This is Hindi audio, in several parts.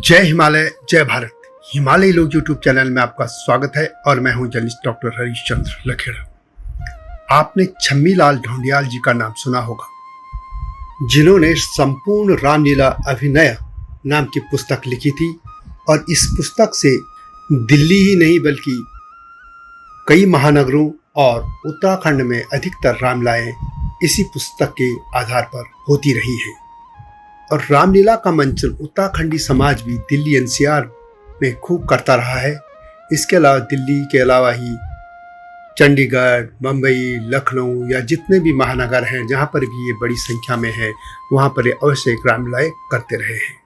जय हिमालय जय भारत। हिमालय लोग यूट्यूब चैनल में आपका स्वागत है और मैं हूं जर्नलिस्ट डॉक्टर हरीशचंद्र लखेड़ा। आपने छम्मीलाल ढोंडियाल जी का नाम सुना होगा, जिन्होंने संपूर्ण रामलीला अभिनय नाम की पुस्तक लिखी थी और इस पुस्तक से दिल्ली ही नहीं बल्कि कई महानगरों और उत्तराखंड में अधिकतर रामलीलाएं इसी पुस्तक के आधार पर होती रही हैं। और रामलीला का मंचन उत्तराखंडी समाज भी दिल्ली एनसीआर में खूब करता रहा है। इसके अलावा दिल्ली के अलावा ही चंडीगढ़, मुंबई, लखनऊ या जितने भी महानगर हैं जहाँ पर भी ये बड़ी संख्या में है, वहाँ पर ये अवश्य एक रामलीलाएं करते रहे हैं।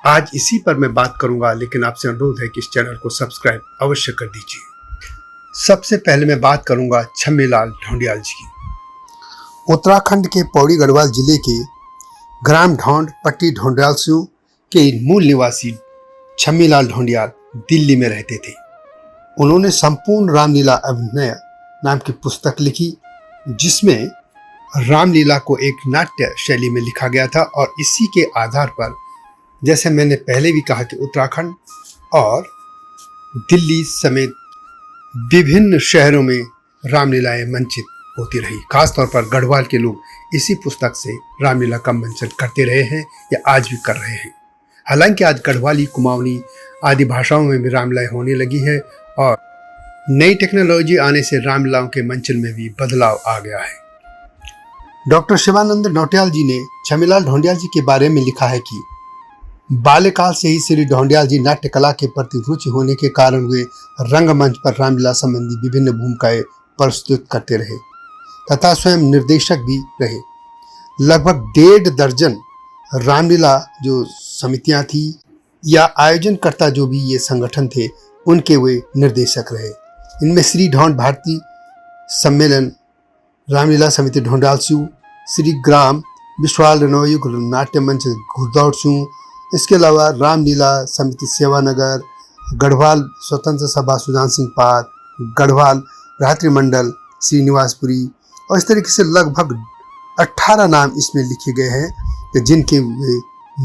आज इसी पर मैं बात करूँगा, लेकिन आपसे अनुरोध है कि इस चैनल को सब्सक्राइब अवश्य कर दीजिए। सबसे पहले मैं बात करूँगा छम्मीलाल ढोंडियाल जी की। उत्तराखंड के पौड़ी गढ़वाल जिले के ग्राम ढोंड पट्टी ढोंडियाल के मूल निवासी छम्मीलाल ढोंडियाल दिल्ली में रहते थे। उन्होंने संपूर्ण रामलीला अभिनय नाम की पुस्तक लिखी, जिसमें रामलीला को एक नाट्य शैली में लिखा गया था। और इसी के आधार पर, जैसे मैंने पहले भी कहा कि उत्तराखंड और दिल्ली समेत विभिन्न शहरों में रामलीलाएं मंचित होती रही। खासतौर पर गढ़वाल के लोग इसी पुस्तक से रामलीला का मंचन करते रहे हैं या आज भी कर रहे हैं। हालांकि आज गढ़वाली, कुमाऊनी आदि भाषाओं में भी रामलीलाएं होने लगी है और नई टेक्नोलॉजी आने से रामलीलाओं के मंचन में भी बदलाव आ गया है। डॉक्टर शिवानंद नौटियाल जी ने छम्मीलाल ढोंडियाल जी के बारे में लिखा है कि बाल्यकाल से ही श्री ढोंडियाल जी नाट्य कला के प्रति रुचि होने के कारण वे रंगमंच पर रामलीला संबंधी विभिन्न भूमिकाएं प्रस्तुत करते रहे तथा स्वयं निर्देशक भी रहे। लगभग 1.5 दर्जन रामलीला जो समितियां थी या आयोजनकर्ता जो भी ये संगठन थे, उनके वे निर्देशक रहे। इनमें श्री ढोंड भारती सम्मेलन, रामलीला समिति ढोंडियाल सिंह, श्री ग्राम विश्वाल रणोयुग नाट्य मंच घुड़दौड़ सिंह, इसके अलावा रामलीला समिति सेवानगर, गढ़वाल स्वतंत्र सभा सुजान सिंह पार, गढ़वाल रात्रि मंडल श्रीनिवासपुरी, और इस तरीके से लगभग 18 नाम इसमें लिखे गए हैं जिनके वे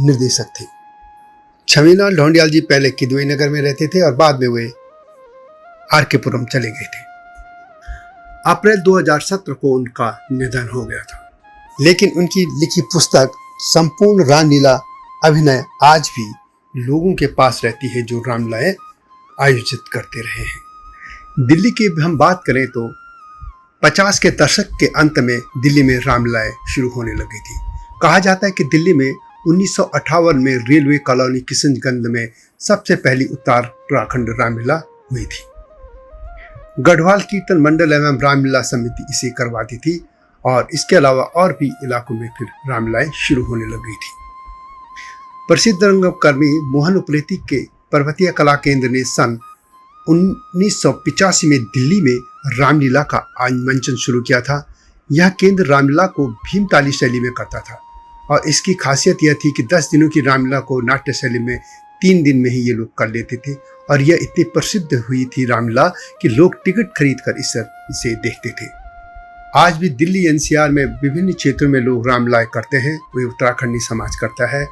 निर्देशक थे। छम्मीलाल ढोंडियाल जी पहले किदवई नगर में रहते थे और बाद में वे आर.के. पुरम चले गए थे। अप्रैल 2017 को उनका निधन हो गया था, लेकिन उनकी लिखी पुस्तक संपूर्ण रामलीला अभिनय आज भी लोगों के पास रहती है जो रामलीलाएं आयोजित करते रहे हैं। दिल्ली की हम बात करें तो 50 के दशक के अंत में दिल्ली में रामलीलाएं शुरू होने लगी थी। कहा जाता है कि दिल्ली में 1958 में रेलवे कॉलोनी किशनगंज में सबसे पहली उत्तराखंड रामलीला हुई थी। गढ़वाल कीर्तन मंडल एवं रामलीला समिति इसे करवाती थी और इसके अलावा और भी इलाकों में फिर रामलीलाएं शुरू होने लगी थी। प्रसिद्ध रंगकर्मी मोहन उप्रेती के पर्वतीय कला केंद्र ने सन 1985 में दिल्ली में रामलीला का मंचन शुरू किया था। यह केंद्र रामलीला को भीमताली शैली में करता था और इसकी खासियत यह थी कि 10 दिनों की रामलीला को नाट्य शैली में 3 दिन में ही ये लोग कर लेते थे। और यह इतनी प्रसिद्ध हुई थी रामलीला कि लोग टिकट खरीद कर इसे देखते थे। आज भी दिल्ली एनसीआर में विभिन्न क्षेत्रों में लोग रामलीलाएं करते हैं, वे उत्तराखंडी समाज करता है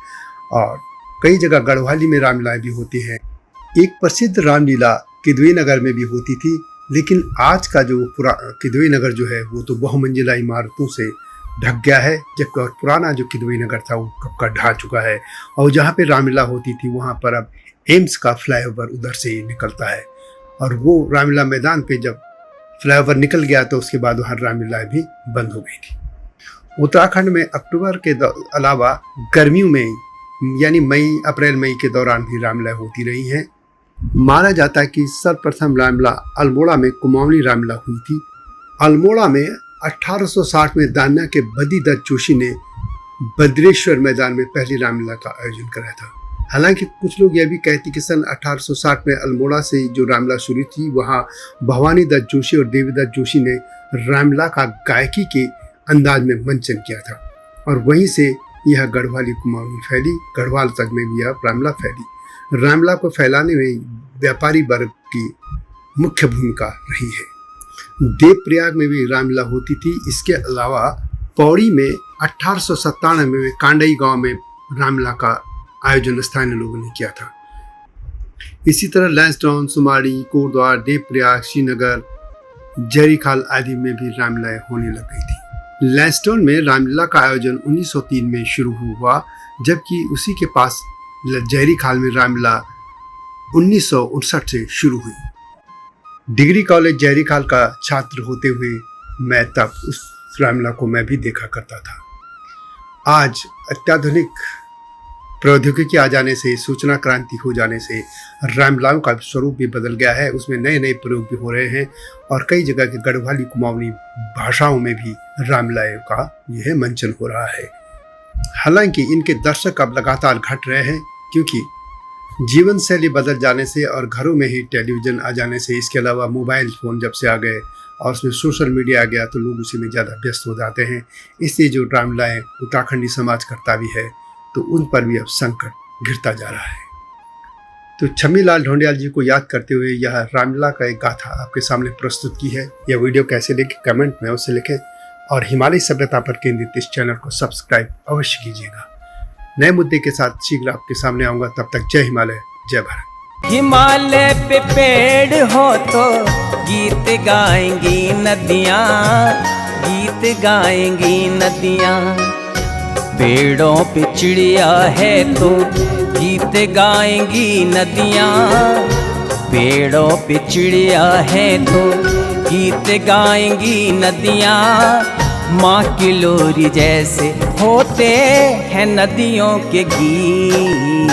और कई जगह गढ़वाली में रामलीलाएं भी होती हैं। एक प्रसिद्ध रामलीला किदवई नगर में भी होती थी, लेकिन आज का जो किदवई नगर जो है वो तो बहुमंजिला इमारतों से ढक गया है, जबकि और पुराना जो किदवई नगर था वो कब का ढह चुका है। और जहाँ पे रामलीला होती थी वहाँ पर अब एम्स का फ्लाईओवर उधर से ही निकलता है और वो रामलीला मैदान पे जब फ्लाईओवर निकल गया तो उसके बाद वहाँ रामलीला भी बंद हो गई थी। उत्तराखंड में अक्टूबर के अलावा गर्मियों में यानी अप्रैल मई के दौरान भी रामलीला होती रही हैं। माना जाता है कि सर्वप्रथम रामलीला अल्मोड़ा में कुमाऊनी रामलीला हुई थी। अल्मोड़ा में 1860 में दान्या के बदी दत्त जोशी ने बद्रेश्वर मैदान में पहली रामलीला का आयोजन कराया था। हालांकि कुछ लोग यह भी कहते कि सन 1860 में अल्मोड़ा से जो रामलीला शुरू थी वहाँ भवानी दत्त जोशी और देवी दत्त जोशी ने रामलीला का गायकी के अंदाज में मंचन किया था और वहीं से यह गढ़वाली कुमाऊनी फैली, गढ़वाल तक में भी यह रामलीला फैली। रामलीला को फैलाने में व्यापारी वर्ग की मुख्य भूमिका रही है। देवप्रयाग में भी रामलीला होती थी। इसके अलावा पौड़ी में 1897 में कांडई गांव में रामलीला का आयोजन स्थानीय लोगों ने किया था। इसी तरह लैंसडाउन, सुमाड़ी, कोटद्वार, देवप्रयाग, श्रीनगर, जयरीखाल आदि में भी रामलीला होने लग गई थी। लैंसडाउन में रामलीला का आयोजन 1903 में शुरू हुआ, जबकि उसी के पास जयरीखाल में रामलीला 1959 से शुरू हुई। डिग्री कॉलेज जयरीखाल का छात्र होते हुए मैं तब उस रामलीला को मैं भी देखा करता था। आज अत्याधुनिक प्रौद्योगिकी आ जाने से, सूचना क्रांति हो जाने से रामलीलाओं का स्वरूप भी बदल गया है। उसमें नए नए प्रयोग भी हो रहे हैं और कई जगह के गढ़वाली, कुमाऊनी भाषाओं में भी रामलीलाओं का यह मंचन हो रहा है। हालांकि इनके दर्शक अब लगातार घट रहे हैं, क्योंकि जीवन शैली बदल जाने से और घरों में ही टेलीविज़न आ जाने से, इसके अलावा मोबाइल फ़ोन जब से आ गए और उसमें सोशल मीडिया आ गया तो लोग उसी में ज़्यादा व्यस्त हो जाते हैं। इसलिए जो रामलीलाएँ उत्तराखंडी समाज करता भी है तो उन पर भी अब संकट घिरता जा रहा है। तो छम्मीलाल ढोंडियाल जी को याद करते हुए यह रामलीला का एक गाथा आपके सामने प्रस्तुत की है। यह वीडियो कैसे लगे कमेंट में अवश्य लिखें और हिमालय सभ्यता पर केंद्रित इस चैनल को सब्सक्राइब अवश्य कीजिएगा। नए मुद्दे के साथ शीघ्र आपके सामने आऊँगा। तब तक जय हिमालय, जय भारत। हिमालय पे पेड़ हो तो गीत गाएंगी नदियाँ, गीत गाएंगी नदियाँ। पेड़ों पे चिड़िया है तो गीत गाएंगी नदियाँ, पेड़ों पे चिड़िया है तो गीत गाएंगी नदियाँ। माँ की लोरी जैसे होते हैं नदियों के गीत,